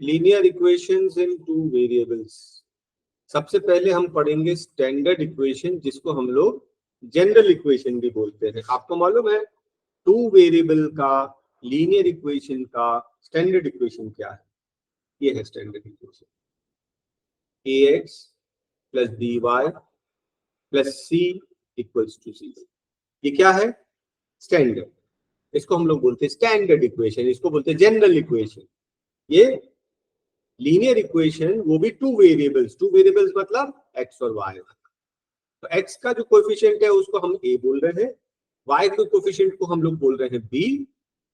Linear equations इन two variables. सबसे पहले हम पढ़ेंगे स्टैंडर्ड इक्वेशन, जिसको हम लोग जनरल इक्वेशन भी बोलते हैं। आपको मालूम है टू वेरिएबल का लीनियर इक्वेशन का स्टैंडर्ड इक्वेशन क्या है? ये है standard equation, ax plus by plus c equals to 0। ये क्या है? स्टैंडर्ड। इसको हम लोग बोलते हैं स्टैंडर्ड इक्वेशन, इसको बोलते हैं जनरल इक्वेशन। ये लीनियर इक्वेशन, वो भी टू वेरिएबल्स मतलब x और y। तो x का जो कोएफिशिएंट है उसको हम a बोल रहे हैं, y के कोएफिशिएंट को हम लोग बोल रहे हैं b,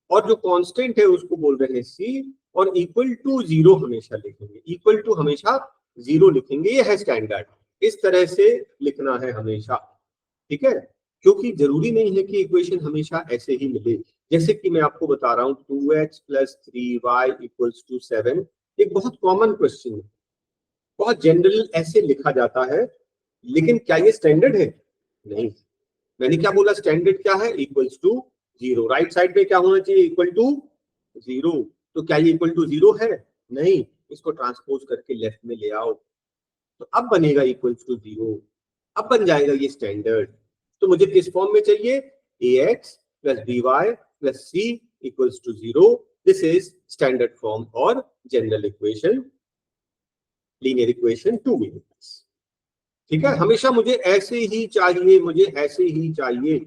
और जो कांस्टेंट है उसको बोल रहे हैं c, और इक्वल टू 0 हमेशा लिखेंगे, इक्वल टू हमेशा 0 लिखेंगे। ये है स्टैंडर्ड, इस तरह से लिखना है हमेशा, ठीक है? क्योंकि जरूरी नहीं है कि इक्वेशन हमेशा ऐसे ही मिले। जैसे कि मैं आपको बता रहा हूं 2x plus 3y equals to 7, एक बहुत कॉमन क्वेश्चन है, बहुत जनरल ऐसे लिखा जाता है, लेकिन क्या ये स्टैंडर्ड है? नहीं। मैंने क्या बोला? स्टैंडर्ड क्या है? Equals to 0। राइट साइड पे क्या होना चाहिए? Equal to 0। तो क्या ये इक्वल टू 0 है? नहीं। इसको ट्रांसपोज करके लेफ्ट में ले आओ, तो अब बनेगा इक्वल्स टू 0। अब बन जाएगा ये स्टैंडर्ड। तो मुझे किस फॉर्म में चाहिए? ax plus by plus c equals to 0। This is standard form और general equation, linear equation two variables. ठीक है? हमेशा मुझे ऐसे ही चाहिए, मुझे ऐसे ही चाहिए।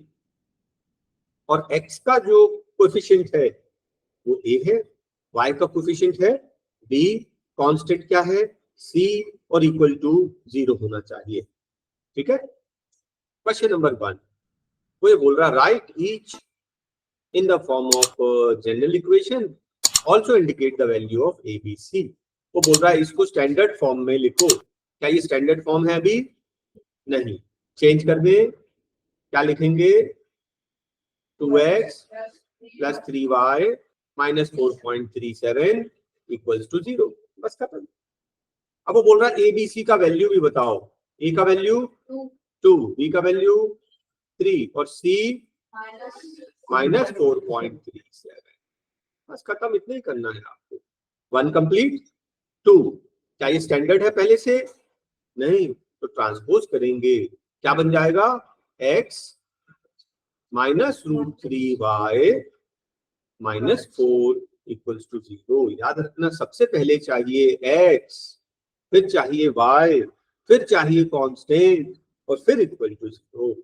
और x का जो कोएफिशिएंट है वो a है, y का कोएफिशिएंट है b, कांस्टेंट क्या है? c, और इक्वल टू 0 होना चाहिए। ठीक है? क्वेश्चन नंबर 1, वो ये बोल रहा है write each in the form of general equation, also indicate the value of A B C. वो बोल रहा है इसको स्टैंडर्ड फॉर्म में लिखो। क्या ये स्टैंडर्ड फॉर्म है? अभी नहीं, चेंज कर दे। क्या लिखेंगे? 2x plus 3y minus 4.37 equals to 0। बस खत्म। अब वो बोल रहा है एबीसी का वैल्यू भी बताओ। ए का वैल्यू 2, बी का वैल्यू 3, और सी माइनस 4.37। बस खत्म, इतना ही करना है आपको। 1 कंप्लीट। 2, क्या ये स्टैंडर्ड है पहले से? नहीं। तो ट्रांसपोज करेंगे, क्या बन जाएगा? x minus √3y minus 4 equals to 0। याद रखना, सबसे पहले चाहिए x, फिर चाहिए y, फिर चाहिए कांस्टेंट, और फिर इक्वल टू 0।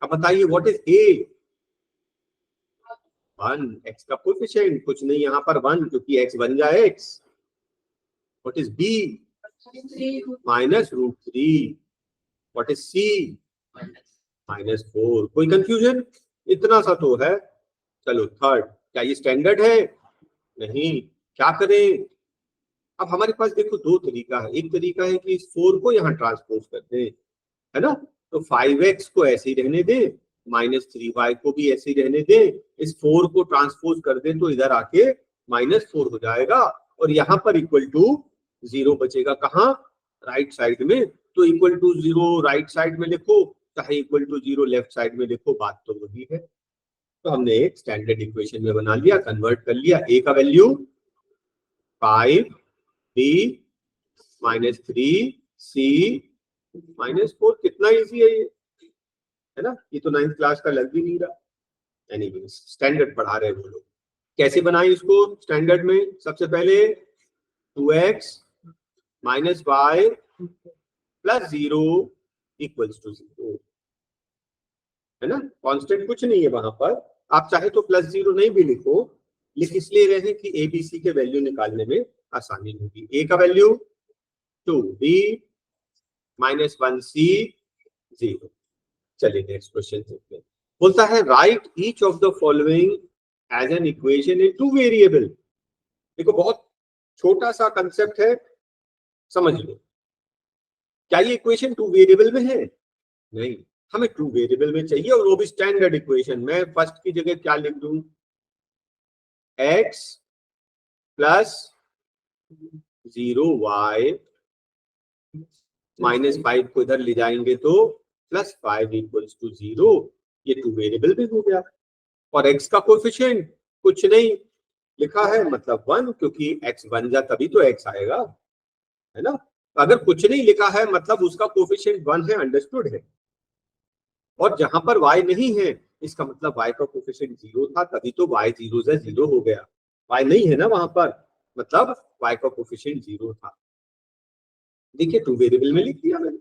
अब बताइए व्हाट इज a? 1, x का कोएफिशिएंट, कुछ नहीं यहाँ पर 1, क्योंकि x बन जाए x। What is b? Minus √3। What is c? Minus 4। कोई कंफ्यूजन? इतना सा तो है। चलो थर्ड, क्या ये स्टैंडर्ड है? नहीं। क्या करें? अब हमारे पास देखो दो तरीका है। एक तरीका है कि इस 4 को यहाँ ट्रांसपोज कर दें, है ना? तो 5x को ऐसे ही रहने दें, माइनस 3y को भी ऐसे ही रहने दें, इस 4 को ट्रांसपोज कर दें तो इधर आके -4 हो जाएगा, और यहाँ पर इक्वल टू 0 बचेगा। कहाँ? राइट साइड में। तो इक्वल टू 0 राइट साइड में लिखो, चाहे इक्वल टू 0 लेफ्ट साइड में लिखो, बात तो वही है। तो हमने एक स्टैंडर्ड इक्वेशन में बना लिया, कन्वर्ट कर लिया। a का value 5, b minus 3, c minus 4। कितना इजी है ये, है ना? ये तो 9th क्लास का लग भी नहीं रहा। एनीवेज, स्टैंडर्ड पढ़ा रहे वो लोग। कैसे बनाए इसको स्टैंडर्ड में? सबसे पहले 2x minus y plus 0 equals to 0, है ना? कांस्टेंट कुछ नहीं है वहां पर। आप चाहे तो प्लस 0 नहीं भी लिखो, लिख इसलिए रहे कि एबीसी के वैल्यू निकालने में आसानी होगी। ए का वैल्यू 2, बी माइनस 1c 0। चलिए नेक्स्ट क्वेश्चन देखते हैं। बोलता है write each of the following as an equation in two variable. देखो बहुत छोटा सा कंसेप्ट है, समझ लो। क्या ये इक्वेशन टू वेरिएबल में है? नहीं, हमें टू वेरिएबल में चाहिए, और वो भी स्टैंडर्ड इक्वेशन। मैं फर्स्ट की जगह क्या लिख दूं? x प्लस 0y माइनस 5 को इधर ले जाएंगे तो प्लस 5 इक्वल्स टू 0। ये टू वेरिएबल भी हो गया। और x का कोएफिशिएंट कुछ नहीं, लिखा है मतलब 1, क्योंकि x बन जा तभी तो x आएगा, है ना। अगर कुछ नहीं लिखा है मतलब उसका कोफिशिएंट 1 है, अंडरस्टूड है। और जहां पर y नहीं है इसका मतलब y का कोफिशिएंट 0 था, तभी तो y 0 से 0 हो गया। y नहीं है ना वहां पर, मतलब y का कोफिशिएंट 0 था। देखिए 2 वेरिएबल में लिख दिया मैंने।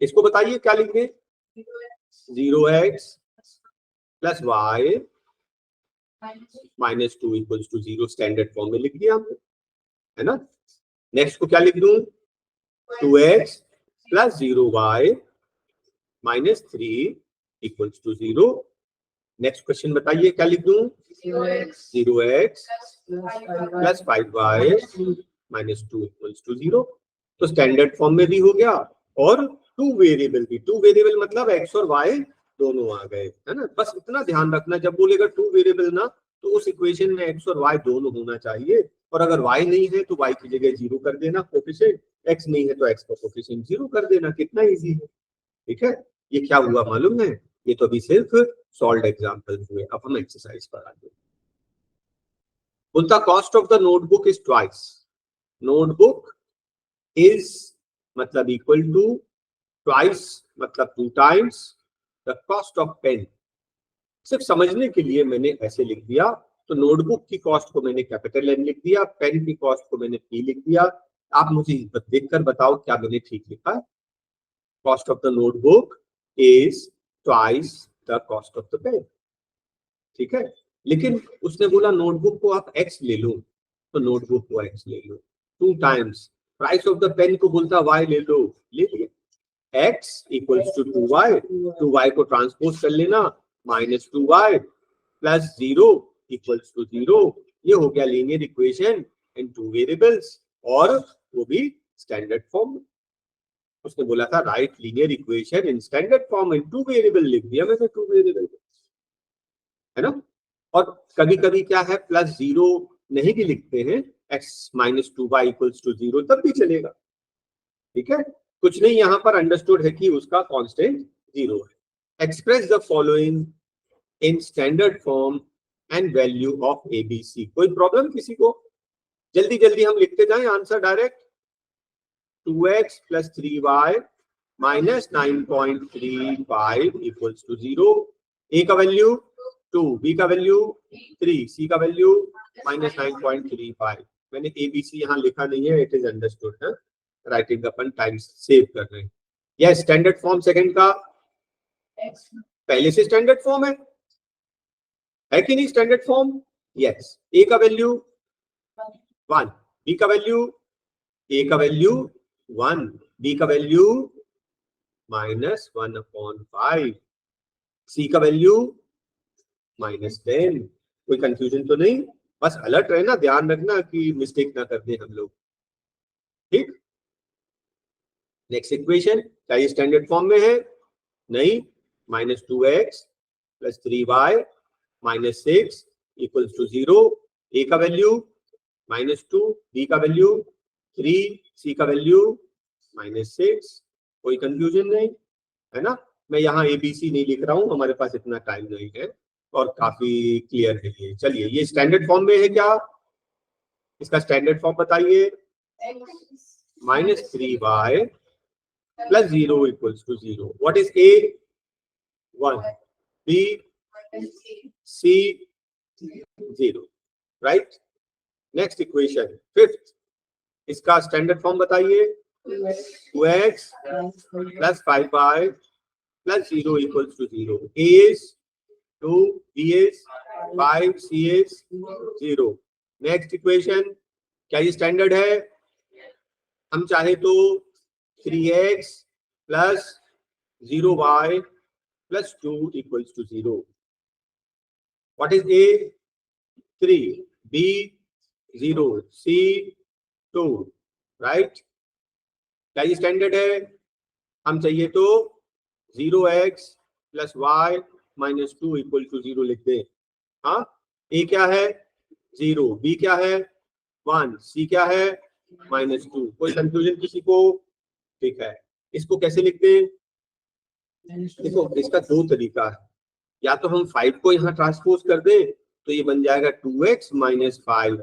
इसको बताइए क्या लिखेंगे, 0x plus y -2 equals to 0, standard form में लिख दिया हमने, है ना। नेक्स्ट को क्या लिख दूं, 2x plus 0y -3 equals to 0। Next question बताइए क्या लिख दूं, 0x plus 5y -2 equals to 0। तो स्टैंडर्ड फॉर्म में भी हो गया और 2 वेरिएबल भी। 2 वेरिएबल मतलब x और y दोनों आ गए, है ना। बस इतना ध्यान रखना, जब बोलेगा 2 वेरिएबल ना तो उस इक्वेशन में x और y दोनों होना चाहिए। और अगर y नहीं है तो y की जगह 0 कर देना कोफिशिएंट, x नहीं है तो x का कोफिशिएंट 0 कर देना। कितना इजी है, ठीक है। ये क्या हुआ मालूम है, ये तो अभी सिर्फ सॉल्व एग्जांपल हुए। अब हम एक्सरसाइज पर आते हैं। बोलता cost of the notebook is twice. Notebook is मतलब इक्वल टू, ट्वाइस मतलब 2 times the cost of pen. सिर्फ समझने के लिए मैंने ऐसे लिख दिया। तो नोटबुक की कॉस्ट को मैंने कैपिटल N लिख दिया, पेन की कॉस्ट को मैंने P लिख दिया। आप मुझे देखकर बताओ क्या मैंने ठीक लिखा है। Cost of the notebook is twice the cost of the pen, ठीक है। लेकिन उसने बोला नोटबुक को आप x ले लो, तो नोटबुक को x ले लो 2 times. Price of the pen को बोलता y ले लो, ले लिया। x equals to 2y, 2y को ट्रांसपोज कर लेना, -2y प्लस 0 इक्वल्स टू 0। ये हो गया लीनियर इक्वेशन इन 2 वेरिएबल्स, और वो भी स्टैंडर्ड फॉर्म। उसने बोला था right linear equation in standard form in 2 variable, लिख दिया मैंने 2 वेरिएबल, है ना। और कभी कभी क्या है प्लस 0 नहीं भी लिखते हैं, x -2y इक्वल्स टू 0 तब भी चलेगा, ठीक है। कुछ नहीं, यहाँ पर अंडरस्टूड है कि उसका कांस्टेंट 0 है। Express the following in standard form and value of ABC। कोई प्रॉब्लम किसी को, जल्दी जल्दी हम लिखते जाएं answer direct. 2x plus 3y -9.35 equals to 0। a का वैल्यू 2, b का वैल्यू 3, c का वैल्यू -9.35। मैंने ABC यहाँ लिखा नहीं है, इट इज अंडरस्टूड है। राइटिंग अपन टाइम सेव कर रहे हैं। यह स्टैंडर्ड फॉर्म सेकंड का पहले से स्टैंडर्ड फॉर्म है कि नहीं स्टैंडर्ड फॉर्म। यस, a का वैल्यू 1, b का वैल्यू, a का वैल्यू 1, b का वैल्यू -1/5, c का वैल्यू -10। कोई कंफ्यूजन तो नहीं, बस अलर्ट रहना, ध्यान रखना कि मिस्टेक ना कर दे हम लोग, ठीक। नेक्स्ट इक्वेशन क्या ये स्टैंडर्ड फॉर्म में है, नहीं। -2x plus 3y -6 equals to 0। a का वैल्यू -2, b का वैल्यू 3, c का वैल्यू -6। कोई कंफ्यूजन नहीं, है ना। मैं यहाँ ABC नहीं लिख रहा हूँ, हमारे पास इतना टाइम नहीं है और काफी क्लियर है ये। चलिए ये स्टैंडर्ड फॉर्म में है क्या, इसका स्टैंडर्ड फॉर्म बताइए। -3y plus 0 equals to 0। What is a, 1, b, c 0, right. Next equation fifth, इसका स्टैंडर्ड फॉर्म बताइए। 2x plus 5y plus 0 equals to 0। a is 2, b is 5, c is 0। Next equation क्या ये standard है, हम चाहे तो 3x plus 0y plus 2 equals to 0। What is a, 3, b 0, c 2, right. क्या ये स्टैंडर्ड है, हम चाहिए तो 0x plus y -2 equal to 0 लिख दे। हाँ, a क्या है 0, b क्या है 1, c क्या है -2। कोई कंफ्यूजन किसी को, ठीक है। इसको कैसे लिखते हैं, देखो इसका 2 तरीका है। या तो हम 5 को यहाँ ट्रांसपोज कर दें तो ये बन जाएगा 2x माइनस 5,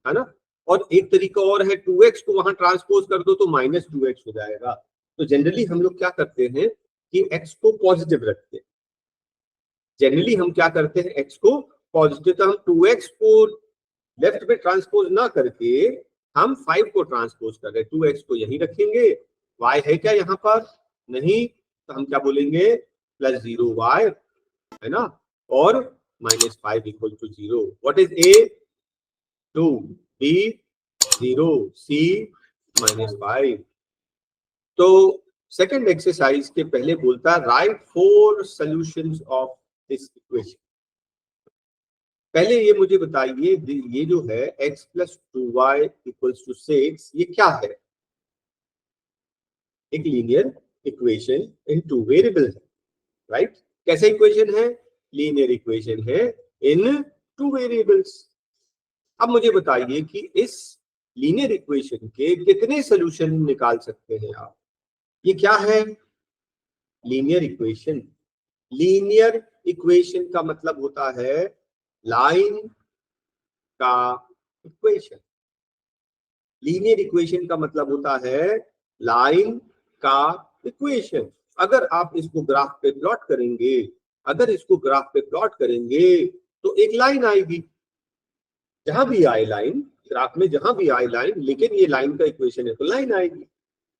है ना। और एक तरीका और है, 2x को वहां ट्रांसपोज कर दो तो माइनस 2x हो जाएगा। तो जनरली हम लोग क्या करते हैं कि x को पॉजिटिव रखते हैं। जनरली हम क्या करते हैं, x को पॉजिटिव, तो हम 2x को लेफ्ट में ट्रांसपोज ना करके हम 5 को ट्रांसपोज कर रहे हैं। 2x को यहीं रखेंगे, y है क्या यहाँ पर, नहीं, तो हम क्या बोलेंगे प्लस 0y, है ना, और minus 5 equal to 0। What is a, 2, b 0, c minus 5। तो सेकंड एक्सरसाइज के पहले बोलता है write 4 solutions of this equation. पहले ये मुझे बताइए, ये जो है x plus 2y equals to 6, ये क्या है? एक लीनियर इक्वेशन इन 2 वेरिएबल है, राइट। कैसे इक्वेशन है? लीनियर इक्वेशन है इन 2 वेरिएबल्स। अब मुझे बताइए कि इस लीनियर इक्वेशन के कितने सॉल्यूशन निकाल सकते हैं आप? ये क्या है? Linear equation. लीनियर इक्वेशन का मतलब होता है लाइन का इक्वेशन। लीनियर इक्वेशन का मतलब होता है लाइन का इक्वेशन। अगर आप इसको ग्राफ पे प्लॉट करेंगे, अगर इसको ग्राफ पे प्लॉट करेंगे तो एक लाइन आएगी, जहां भी आए लाइन, ग्राफ में जहां भी आए लाइन, लेकिन ये लाइन का इक्वेशन है तो लाइन आएगी,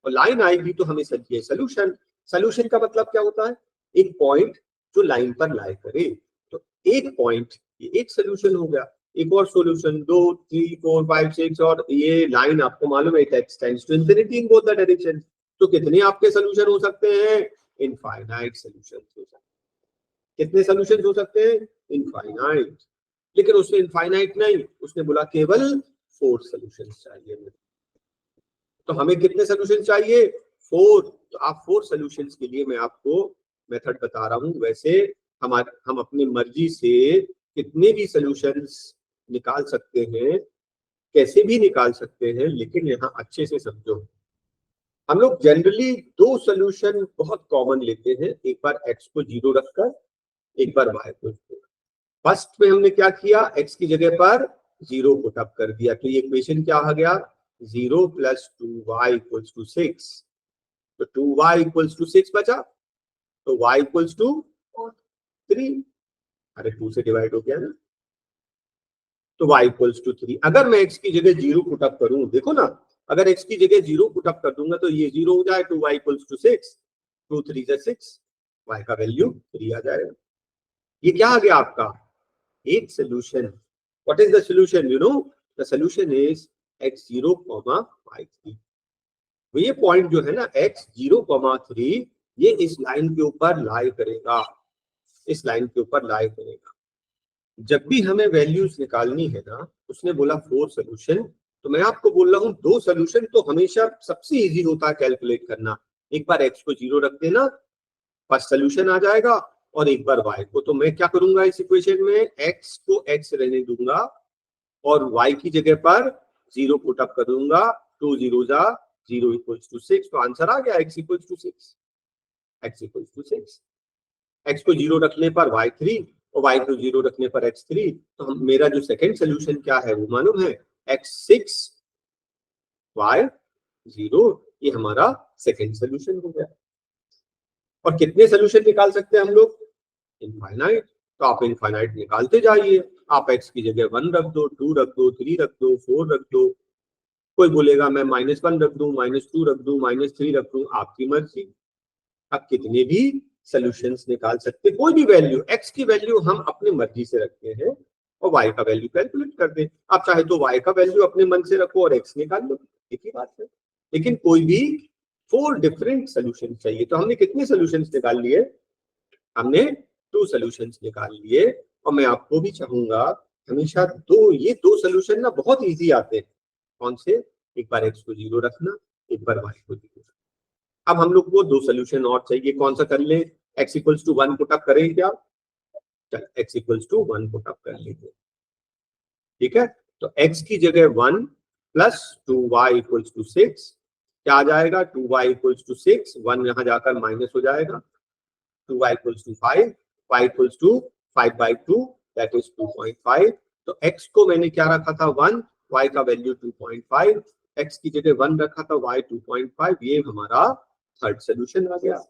और लाइन आएगी तो हमें चाहिए सोल्यूशन। सोल्यूशन का मतलब क्या होता है? एक पॉइंट जो लाइन पर लाई करे। तो एक पॉइंट, ये एक सोल्यूशन हो गया। एक और सोल्यूशन, 2, 3, 4, 5, 6, और ये लाइन आपको मालूम है it extends to infinity in both the direction. तो कितने आपके सोल्यूशन हो सकते हैं? इनफाइनाइट सोल्यूशन हो सकते हैं। कितने सोल्यूशन हो सकते हैं? इनफाइनाइट। लेकिन उसने इनफाइनाइट नहीं, उसने बोला केवल 4 सोल्यूशन चाहिए। तो हमें कितने सोल्यूशन चाहिए? 4। तो आप 4 सोल्यूशंस के लिए मैं आपको मेथड बता रहा हूं। वैसे हम अपनी मर्जी से कितने भी सोल्यूशंस निकाल सकते हैं, कैसे भी निकाल सकते हैं, लेकिन यहाँ अच्छे से समझो। हम लोग जनरली 2 सोल्यूशन बहुत कॉमन लेते हैं, एक बार x को 0 रखकर, एक बार y को 0। फर्स्ट में हमने क्या किया, x की जगह पर 0 पुट अप कर दिया, तो ये इक्वेशन क्या आ गया? 0 प्लस 2y इक्वल्स टू 6। तो 2y इक्वल्स टू 6 बचा, तो y इक्वल्स टू 3। अरे 2 से डिवाइड हो गया ना, तो y इक्वल्स टू 3। अगर मैं x की जगह 0 पुट अप करूं, देखो ना, अगर x की जगह 0 पुट अप कर दूंगा तो ये 0 हो जाए, तो y इक्वल्स टू 6, 2 3 जा 6, y का वैल्यू 3 आ जाएगा। ये क्या आ गया आपका? एक solution. What is the solution? You know the solution is x0, y3। तो ये पॉइंट जो है ना x0, 3, ये इस लाइन के ऊपर लाई करेगा, इस लाइन के ऊपर लाई करेगा। जब भी हमें वैल्यूज निकालनी है ना, उसने बोला 4 सोल्यूशन, तो मैं आपको बोल रहा हूँ 2 सोल्यूशन तो हमेशा सबसे इजी होता है कैलकुलेट करना। एक बार x को 0 रख देना, फर्स्ट सोल्यूशन आ जाएगा, और एक बार y को। तो मैं क्या करूंगा इस इक्वेशन में, x को x रहने दूंगा और y की जगह पर 0 पुट अप कर दूंगा, 2 0 जा 0 इक्वल्स टू 6। तो आंसर आ गया x equals to 6, x equals to 6। x को 0 रखने पर y3 और y को 0 रखने पर x3। तो हम, मेरा जो सेकंड सोल्यूशन क्या है वो मालूम है, x6 y0। ये हमारा सेकंड सोल्यूशन हो गया। और कितने सोल्यूशन निकाल सकते हैं हम लोग? इनफाइनाइट। तो आप इनफाइनाइट निकालते जाइए। आप x की जगह 1 रख दो, 2 रख दो, 3 रख दो, 4 रख दो। कोई बोलेगा मैं -1 रख दूं, -2 रख दूं, -3 रख दूं, आपकी मर्जी। आप कितने भी सॉल्यूशंस निकाल सकते, कोई भी वैल्यू, x की वैल्यू हम अपनी मर्जी से रखते हैं और y का वैल्यू कैलकुलेट कर दें। आप चाहे तो y का वैल्यू अपने मन से रखो और x निकाल लो, एक ही बात है। लेकिन कोई भी 4 डिफरेंट सोल्यूशन चाहिए। तो हमने कितने सोल्यूशंस निकाल लिए? हमने 2 सोल्यूशंस निकाल लिए। और मैं आपको भी चाहूंगा हमेशा ये दो सोल्यूशन ना बहुत इजी आते हैं। कौन से? एक बार x को 0 रखना, एक बार y को 0 रखना। अब हम लोग को 2 सोल्यूशन और चाहिए, कौन सा कर ले? x equals to 1 put up करें क्या? चल x equals to 1 put up कर लेंगे, ठीक है। तो x की जगह 1 प्लस 2y इक्वल्स टू 6, क्या आ जाएगा? 2y इक्वल्स टू 6, 1 यहां जाकर माइनस हो जाएगा, 2y equals to 5, y equals to 5/2, that is 2.5। तो x को मैंने क्या रखा था 1, y का वैल्यू 2.5, x की जगह 1 रखा था, y 2.5। ये हमारा थर्ड सोल्यूशन आ गया।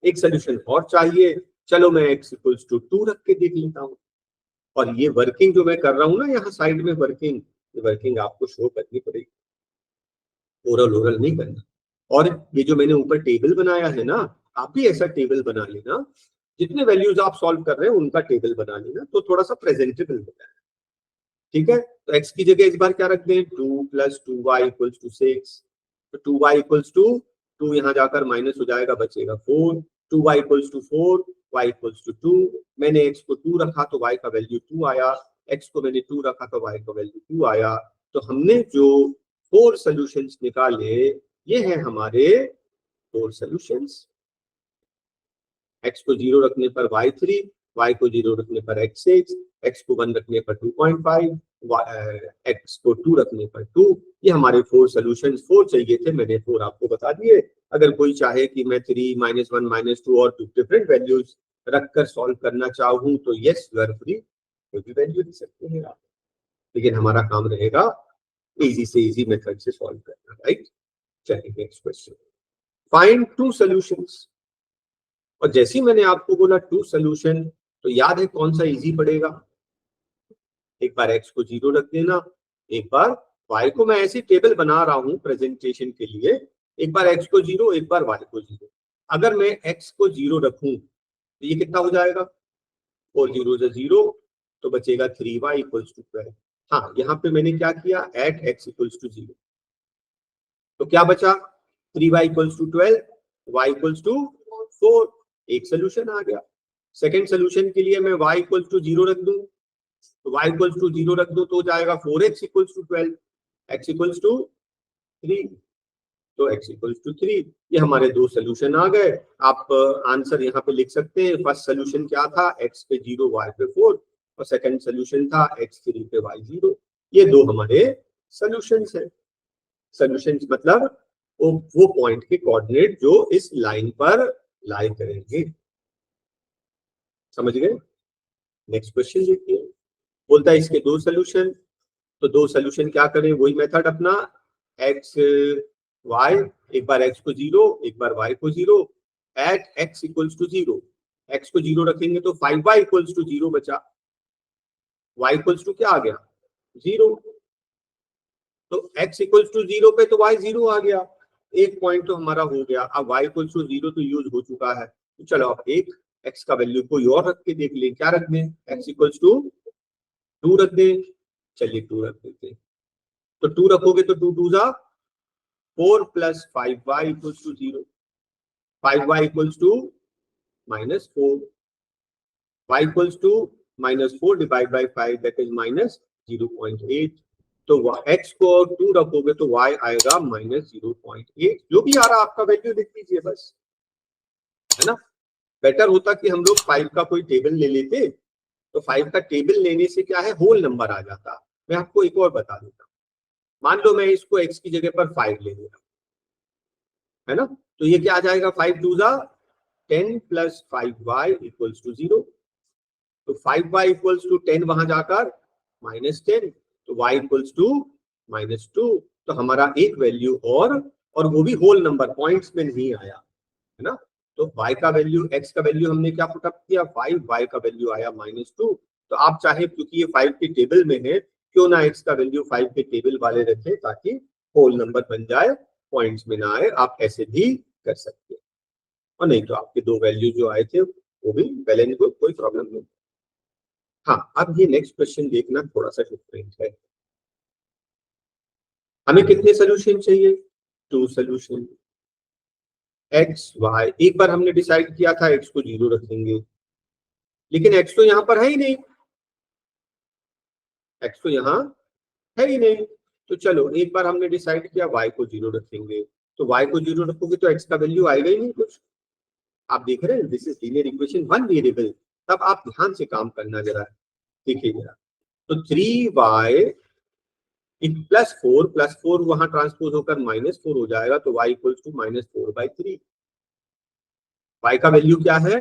एक सोल्यूशन और चाहिए, चलो मैं x इक्वल्स टू 2 रख के देख लेता हूँ। और ये वर्किंग जो मैं कर रहा हूँ ना यहाँ साइड में वर्किंग, ये वर्किंग आपको शो करनी पड़ेगी, ओरल नहीं करना। और ये जो मैंने ऊपर टेबल बनाया है ना, आप भी ऐसा टेबल बना लेना, जितने वैल्यूज आप सॉल्व कर रहे हैं उनका टेबल बना लेना, तो थोड़ा सा प्रेजेंटेबल हो जाए। ठीक है, तो x की जगह इस बार क्या रख दें, 2 + 2y = 6। तो 2y = 2 यहाँ जाकर माइनस हो जाएगा, बचेगा 4। 2y = 4, y = 2। मैंने x को 2 रखा तो y का वैल्यू 2 आया, x को मैंने 2 रखा तो y का वैल्यू 2 आया। तो हमने जो 4 सॉल्यूशंस निकाले, ये हैं हमारे 4 सॉल्यूशंस। x को 0 रखने पर y3, y को 0 रखने पर x6, x को 1 रखने पर 2.5, x को 2 रखने पर 2। ये हमारे 4 सॉल्यूशंस। 4 चाहिए थे, मैंने 4 आपको बता दिए। अगर कोई चाहे कि मैं 3, -1, -2 और 2 डिफरेंट वैल्यूज रखकर सॉल्व करना चाहूँ तो यस, यू आर फ्री, कोई भी वैल्यू दे सकते हैं आप, लेकिन हमारा काम रहेगा इजी से इजी मेथड से सॉल्व करना, राइट। चलिए नेक्स्ट क्वेश्चन, फाइंड 2 सॉल्यूशंस। और जैसे ही मैंने आपको बोला 2 सॉल्यूशन, तो याद है कौन सा इजी पड़ेगा। एक बार x को 0 रख देना, एक बार y को, मैं ऐसी टेबल बना रहा हूं प्रेजेंटेशन के लिए, एक बार x को 0, एक बार y को 0। अगर मैं x को 0 रखूं तो ये कितना हो जाएगा, 4 0 0, तो बचेगा 3y = 12। हाँ, यहाँ पे मैंने क्या किया, एट x = 0, तो क्या बचा, 3y = 12, y = 4। एक सोल्यूशन आ गया। सेकंड सोल्यूशन के लिए मैं y = 0 रख दूं, तो y = 0 रख दो तो हो जाएगा 4x = 12, x = 3, तो x = 3। ये हमारे 2 सोल्यूशन आ गए। आप आंसर यहाँ पे लिख सकते हैं। फर्स्ट सोल्यूशन क्या था, x पे 0, y पे 4, और सेकंड सोल्यूशन था x 3 पे y 0। ये 2 हमारे सोल्यूशंस हैं। सोल्यूशंस मतलब वो पॉइंट के कोऑर्डिनेट जो इस लाइन पर लाई करेंगे। समझ गए। नेक्स्ट क्वेश्चन देखिए, बोलता है इसके 2 सोल्यूशन। तो 2 सोल्यूशन क्या करें, वही मेथड अपना, x y, एक बार x को 0, एक बार y को 0, एट x = 0। x को 0 रखेंगे तो 5y = 0 बचा, y = क्या आ गया, 0। तो x = 0 पे तो y 0 आ गया, एक पॉइंट तो हमारा हो गया। अब y = 0 तो यूज हो चुका है, तो चलो अब एक x का वैल्यू कोई और रख के देख ले, क्या रख दें, x = 2 रख दें। चलिए 2 रख देते हैं। तो 2 रखोगे तो 2 2 जा 4 + 5y = 0, 5y = -4, y = -4 divide by 5, that is -0.8। तो x को 2 रखोगे तो y आएगा -0.8। जो भी आ रहा आपका वैल्यू लिख लीजिए बस, है ना। बेटर होता कि हम लोग 5 का कोई टेबल ले लेते, तो 5 का टेबल लेने से क्या है, होल नंबर आ जाता। मैं आपको एक और बता देता हूँ, मान लो मैं इसको x की जगह पर 5 ले लेता, है ना। तो ये क्या आ जाएगा, 5 2 जा 10 + 5y = 0। तो 5y = 10 वहां जाकर -10, तो y = -2। तो हमारा एक वैल्यू और वो भी होल नंबर, पॉइंट्स में नहीं आया, है ना। तो y का वैल्यू, x का वैल्यू हमने क्या पुटअप किया, 5, y का वैल्यू आया -2। तो आप चाहे, क्योंकि ये 5 के टेबल में है, क्यों ना x का वैल्यू 5 के टेबल वाले रखें ताकि होल नंबर बन जाए, पॉइंट्स में ना आए। आप ऐसे भी कर सकते हैं, और नहीं तो आपके 2 वैल्यू जो आए थे वो भी वेल एंड गुड, कोई प्रॉब्लम नहीं। हाँ, अब ये नेक्स्ट क्वेश्चन देखना, थोड़ा सा डिफरेंट है। हमें कितने सोल्यूशन चाहिए, 2 सोल्यूशन। x y, एक बार हमने डिसाइड किया था x को 0 रखेंगे, लेकिन x तो यहाँ पर है ही नहीं, x तो यहाँ है ही नहीं। तो चलो एक बार हमने डिसाइड किया y को 0 रखेंगे, तो y को 0 रखोगे तो x का वैल्यू आएगा ही नहीं कुछ। आप देख रहे हैं, this is linear equation, 1 variable. तब आप ध्यान से काम करना जरा, देखिए जरा। तो 3y +4 वहां ट्रांसपोज होकर -4 हो जाएगा, तो y = -4/3। y का वैल्यू क्या है,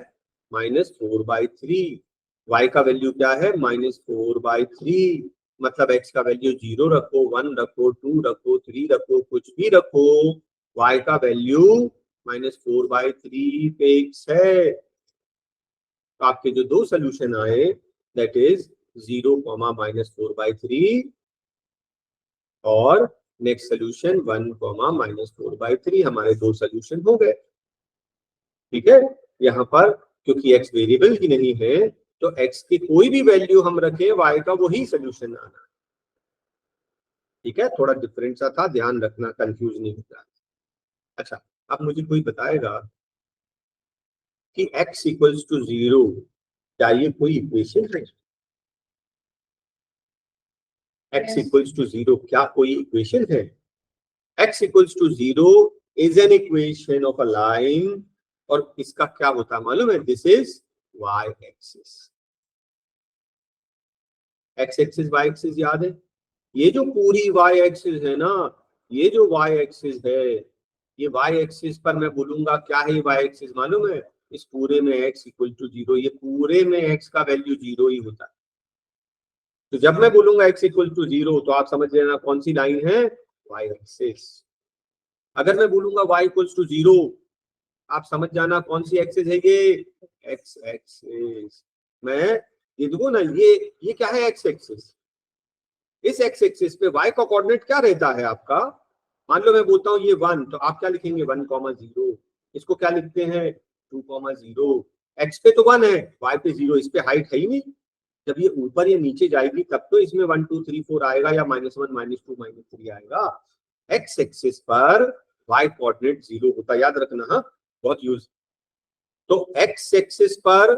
-4/3। y का वैल्यू क्या है -4/3, मतलब x का वैल्यू 0 रखो, 1 रखो, 2 रखो, 3 रखो, कुछ भी रखो, y का वैल्यू -4/3 फिक्स है। तो आपके जो दो सोल्यूशन आए दैट इज 0, -4/3 और नेक्स्ट सोल्यूशन 1, -4/3, हमारे दो सोल्यूशन हो गए। ठीक है, यहाँ पर क्योंकि x वेरिएबल ही नहीं है तो x की कोई भी वैल्यू हम रखें y का वही सोल्यूशन आना। ठीक है, थोड़ा डिफरेंट सा था, ध्यान रखना, कंफ्यूज नहीं होता। अच्छा, अब मुझे कोई बताएगा कि x इक्वल्स टू 0 क्या ये कोई इक्वेशन है? x इक्वल्स टू 0 क्या कोई इक्वेशन है? x equals to 0 is an equation of a line, और इसका क्या होता है मालूम है? This is y axis. x axis y axis याद है? ये जो पूरी y एक्सिस है ना, ये जो y एक्सिस है, ये y एक्सिस पर मैं बोलूंगा क्या है? ये y एक्सिस मालूम है? इस पूरे में x इक्वल टू 0, ये पूरे में x का वैल्यू 0 ही होता है। तो जब मैं बोलूंगा x इक्वल टू 0 तो आप समझ लेना कौन सी लाइन है? y axis. अगर मैं बोलूंगा y इक्वल्स टू 0, आप समझ जाना कौन सी एक्सिस है? ये x एक्सिस। मैं ये देखो ना, ये क्या है? x axis. इस x एक्सिस पे y का कोऑर्डिनेट क्या रहता है आपका? मान लो मैं बोलता हूँ ये 1, तो आप क्या लिखेंगे? 1,0। इसको क्या लिखते हैं? 2,0। x पे तो 1 है, y पे 0, इस पे हाइट है ही नहीं। जब ये ऊपर या नीचे जाएगी तब तो इसमें 1, 2, 3, 4 आएगा, या -1, -2, -3 आएगा। x एक्सिस पर y कोऑर्डिनेट 0 होता, याद रखना। हाँ, बहुत यूज। तो x एक्सिस पर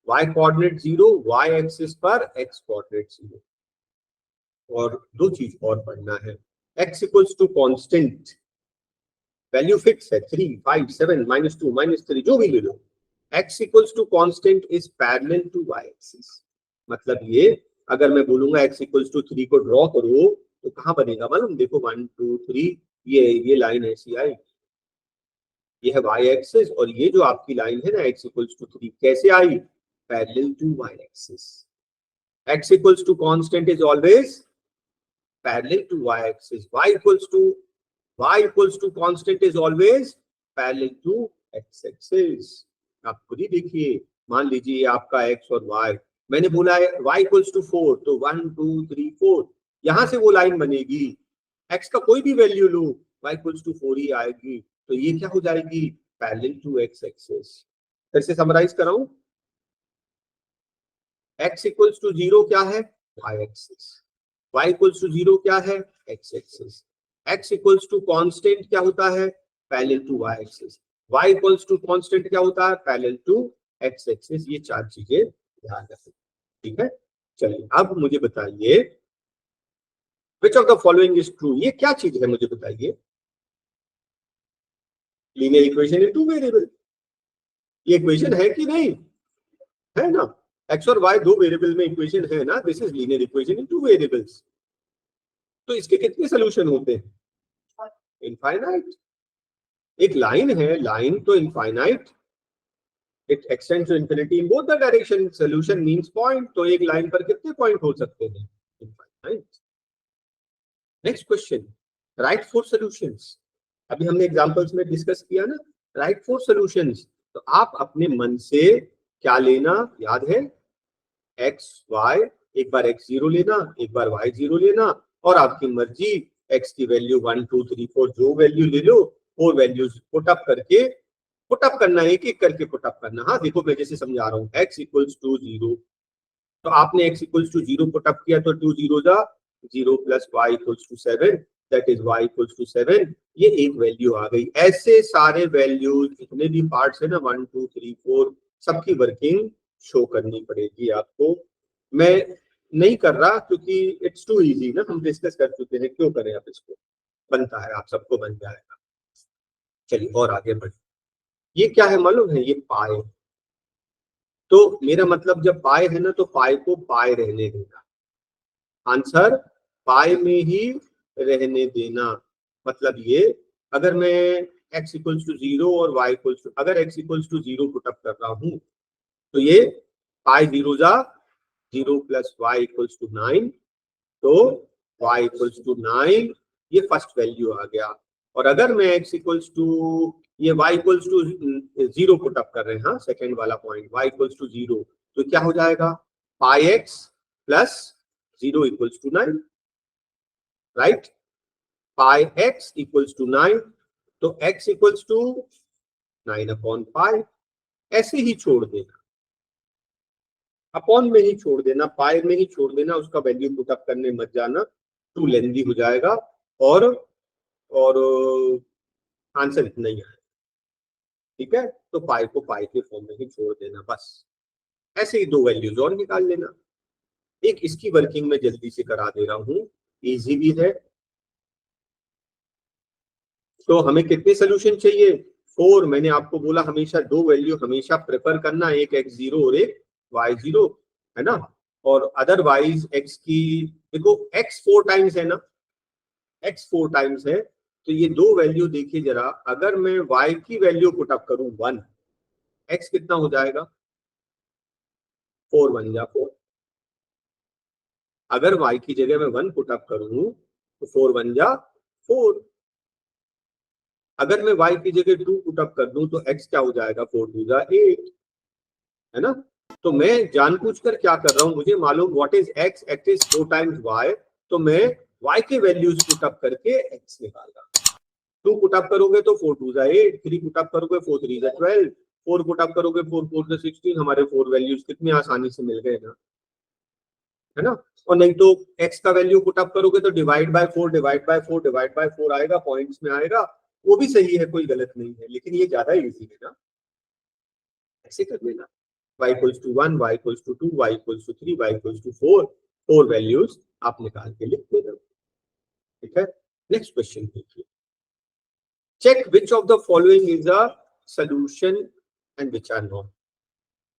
y कोऑर्डिनेट 0, y एक्सिस पर x कोऑर्डिनेट 0। और दो चीज और पढ़ना है, x equals to constant, value fix है 3, 5, 7, -2, -3 जो भी ले लो। x equals to constant is parallel to y axis. मतलब ये, अगर मैं बोलूंगा x इक्वल्स टू 3 को ड्रॉ करो तो कहां बनेगा मालूम? देखो 1, 2, 3, ये लाइन ऐसी आई, ये है y एक्सिस, और ये जो आपकी लाइन है ना x इक्वल्स टू 3 कैसे आई? Parallel to y axis. x equals to constant is always parallel to y axis. Y equals to constant is always parallel to x axis. आप खुद ही देखिए, मान लीजिए आपका x और y, मैंने बोला है y equals to 4, तो 1, 2, 3, 4, यहां से वो लाइन बनेगी। x का कोई भी वैल्यू लो, y equals to 4 ही आएगी, तो ये क्या हो जाएगी? Parallel to x axis. फिर से समराइज कराऊं, x इक्वल्स टू 0 क्या है? y axis. y equals to 0 क्या है? x axis. x equals to constant क्या होता है? Parallel to y axis. y equals to constant क्या होता है? Parallel to x axis. ये चार चीजें ध्यान रखें। ठीक है, चलिए अब मुझे बताइए विच of the following is true. ये क्या चीज है मुझे बताइए? Linear equation in two variable. ये इक्वेशन है कि नहीं? है ना, x और y दो वेरिएबल में इक्वेशन है ना, this is linear equation in two variables. तो इसके कितने सोल्यूशन होते हैं? इनफाइनाइट। एक लाइन है, लाइन तो infinite, it extends to infinity in both the direction. Solution means point, तो एक लाइन पर कितने पॉइंट हो सकते हैं? Infinite. Next question, write four solutions. अभी हमने एग्जांपल्स में डिस्कस किया ना, राइट फोर सॉल्यूशंस। तो आप अपने मन से क्या लेना, याद है? एक्स वाई, एक बार एक्स 0 लेना, एक बार वाई 0 लेना, और आपकी मर्जी एक्स की वैल्यू 1, 2, 3, 4 जो वैल्यू ले लो, फोर वैल्यूज पुट अप करके, पुट अप करना है, एक एक करके पुट अप करना। हाँ देखो, मैं जैसे समझा रहा हूँ, एक्स इक्वल्स टू 0, तो आपने x equals to 0 put up किया, तो 2 0 जा 0 plus y equals to 7, that is y equals to 7, ये एक वैल्यू आ गई। ऐसे सारे वैल्यूज जितने भी पार्ट्स है ना, 1, 2, 3, 4, सबकी वर्किंग शो करनी पड़ेगी आपको। मैं नहीं कर रहा क्योंकि इट्स टू इजी ना, हम डिस्कस कर चुके हैं, क्यों करें आप इसको, बनता है, आप सबको बन जाएगा। चलिए और आगे बढ़े। ये क्या है मालूम है? ये पाए। तो मेरा मतलब जब पाए है ना, तो पाए को पाए रहने देना, आंसर पाए में ही रहने देना। मतलब ये, अगर मैं x इक्वल्स टू 0 और y इक्वल्स टू, अगर x equals to 0 put up कर रहा हूं तो ये पाई जीरो जा 0 प्लस वाई इक्वल्स टू 9, तो y इक्वल्स टू 9, ये फर्स्ट वैल्यू आ गया। और अगर मैं x इक्वल्स टू ये y equals to 0 put up कर रहे हैं, हाँ सेकेंड वाला पॉइंट, y इक्वल्स टू 0, तो क्या हो जाएगा pi x plus 0 equals to 9, right. Pi x equals to 9, तो x equals to 9 upon pi, ऐसे ही छोड़ देना, अपॉन में ही छोड़ देना, पाई में ही छोड़ देना, उसका वैल्यू पुट अप करने मत जाना, टू लेंथी हो जाएगा और आंसर इतना ही आएगा। ठीक है, तो पाई को पाई के फॉर्म में ही छोड़ देना, बस ऐसे ही दो वैल्यूज और निकाल लेना। एक इसकी वर्किंग में जल्दी से करा दे रहा हूं, इजी भी है। तो हमें कितने सोल्यूशन चाहिए, 4। मैंने आपको बोला हमेशा दो वैल्यू हमेशा प्रेफर करना, एक x0 और एक y0, है ना। और अदरवाइज x की देखो x 4 टाइम्स है ना, x 4 टाइम्स है, तो ये दो वैल्यू देखिए जरा, अगर मैं y की वैल्यू पुट अप करूं 1, x कितना हो जाएगा 4 1 जा 4। अगर y की जगह मैं 1 पुट अप करूं तो 4 1 जा 4। अगर मैं y की जगह 2 पुट अप कर दूं तो x क्या हो जाएगा 4 2 जा 8, है ना। तो मैं जानबूझकर क्या कर रहा हूं, मुझे मालूम what is x, x is 4 times y, तो मैं y के वैल्यूज पुट अप करके x निकाल रहा हूं। 2 पुट अप करोगे तो 4 2 जा 8, 3 पुट अप करोगे 4 3 जा 12, 4 पुट अप करोगे 4 4 जा 16। हमारे 4 वैल्यूज कितनी आसानी से मिल गए ना, है ना। और नहीं तो x का वैल्यू पुट अप करोगे तो divide by 4 divide by 4 divide by 4 आएगा, पॉइंट्स में आएगा, वो भी सही है, कोई गलत नहीं है, लेकिन ये ज्यादा इजी है ना, ऐसे कर लेना। y equals to 1, y equals to 2, y equals to 3, y equals to 4, 4 values आप निकाल के लिख देना। ठीक है, नेक्स्ट क्वेश्चन देखिए, check which of the following is a solution and which are not.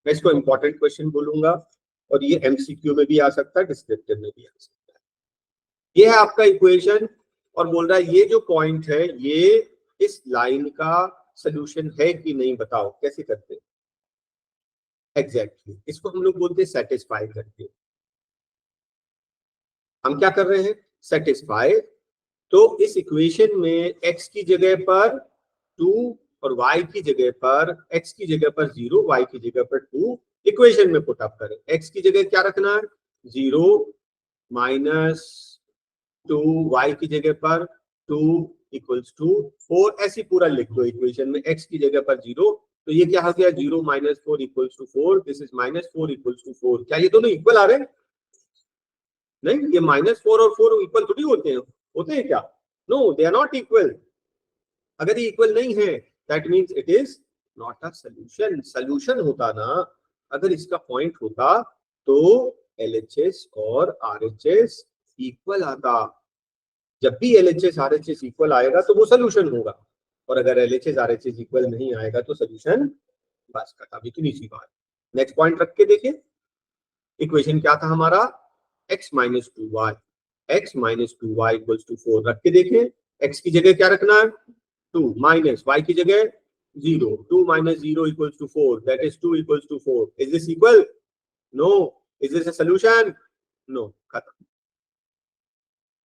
मैं इसको इंपॉर्टेंट क्वेश्चन बोलूंगा और ये एमसीक्यू में भी आ सकता है, डिस्क्रिप्टिव में भी आ सकता है। ये है आपका इक्वेशन और बोल रहा है ये जो पॉइंट है ये इस लाइन का सॉल्यूशन है कि नहीं, बताओ कैसे करते हैं। एग्जैक्टली इसको हम लोग बोलते हैं सेटिस्फाई करके। हम क्या कर रहे हैं, सेटिस्फाई। तो इस इक्वेशन में x की जगह पर 2 और y की जगह पर, x की जगह पर 0, y की जगह पर 2 इक्वेशन में पुट अप करें। x की जगह क्या रखना है 0 माइनस 2, y की जगह पर 2 इक्वल्स टू 4, ऐसी पूरा लिख दो इक्वेशन में। x की जगह पर 0, तो ये क्या हो गया 0 minus 4 equals to 4, this is minus 4 equals to 4। क्या ये दोनों इक्वल आ रहे हैं, नहीं, ये -4 और 4 इक्वल थोड़ी होते हैं क्या, no they are not equal. अगर ये इक्वल नहीं है that means it is not a solution. Solution होता ना, अगर इसका पॉइंट होता तो LHS और RHS इक्वल आता। जब भी LHS RHS इक्वल आएगा तो वो सॉल्यूशन होगा, और अगर LHS RHS इक्वल नहीं आएगा तो सॉल्यूशन बस खत्म, इतनी सी बात। नेक्स्ट पॉइंट रख के देखिए, इक्वेशन क्या था हमारा x minus 2y, x minus 2y equals to 4 रख के देखें। x की जगह क्या रखना है 2 माइनस y की जगह 0, 2 minus 0 equals to 4, that is 2 equals to 4। Is this equal, no. Is this a solution, no, खत्म।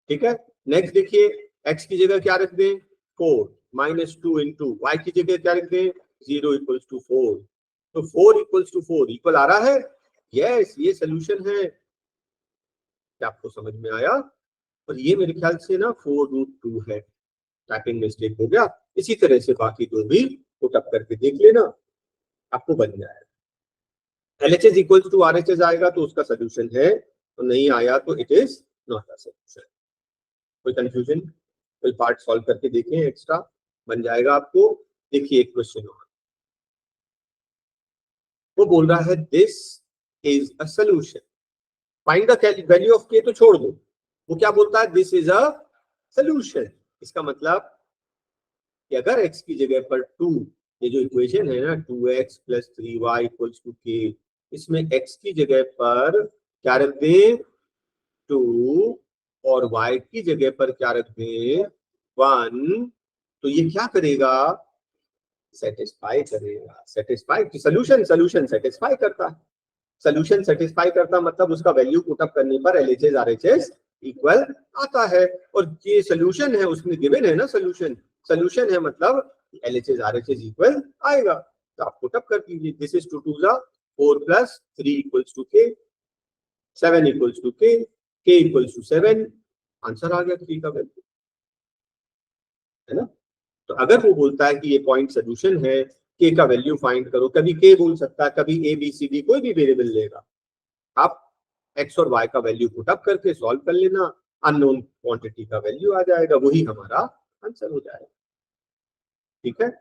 ठीक है, नेक्स्ट देखिए, x की जगह क्या रख दें 4 माइनस 2 इंटू y की जगह क्या रख दें 0 इक्वल्स टू 4, तो 4 इक्वल्स टू 4 इक्वल आ रहा है, यस ये सोल्यूशन है। क्या आपको समझ में आया। और ये मेरे ख्याल से ना 4√2 है, टाइपिंग मिस्टेक हो गया। इसी तरह से बाकी दो भी पुट अप करके देख लेना, आपको बन जाएगा। LHS इक्वल्स टू RHS आएगा तो उसका सोल्यूशन है, तो नहीं आया तो it is not a solution. कोई कंफ्यूजन, कोई पार्ट सॉल्व करके देखें, एक्स्ट्रा बन जाएगा आपको। देखिए एक क्वेश्चन और, वो बोल रहा है this is a solution, find the value of k, तो छोड़ दो। वो क्या बोलता है दिस इज अ सोल्यूशन। इसका मतलब कि अगर x की जगह पर 2, ये जो इक्वेशन है ना 2x plus 3y equals to k, इसमें x की जगह पर क्या रख दें 2 और y की जगह पर क्या रख दें 1, तो ये क्या करेगा सेटिस्फाई करेगा। सेटिस्फाई, सोल्यूशन सेटिस्फाई करता है। सोल्यूशन सेटिस्फाई करता मतलब उसका वैल्यू पुटअप करने पर LHS RHS इक्वल आता है। और ये सोल्यूशन है, उसमें गिवन है ना सोल्यूशन है मतलब LHS RHS इक्वल आएगा। तो आप पुटअप कर दीजिए, दिस इज 2 2 जा 4 plus 3 equals to k, 7 equals to k, k equals to 7, answer आ गया 3 का वैल्यू, है ना। तो अगर वो बोलता है कि ये पॉइंट सोल्यूशन है, k का वैल्यू फाइंड करो, कभी k बोल सकता है, कभी a b c d कोई भी वेरिएबल लेगा, आप x और y का वैल्यू पुटअप करके सॉल्व कर लेना, अननोन क्वांटिटी का वैल्यू आ जाएगा, वही हमारा आंसर हो जाएगा। ठीक है।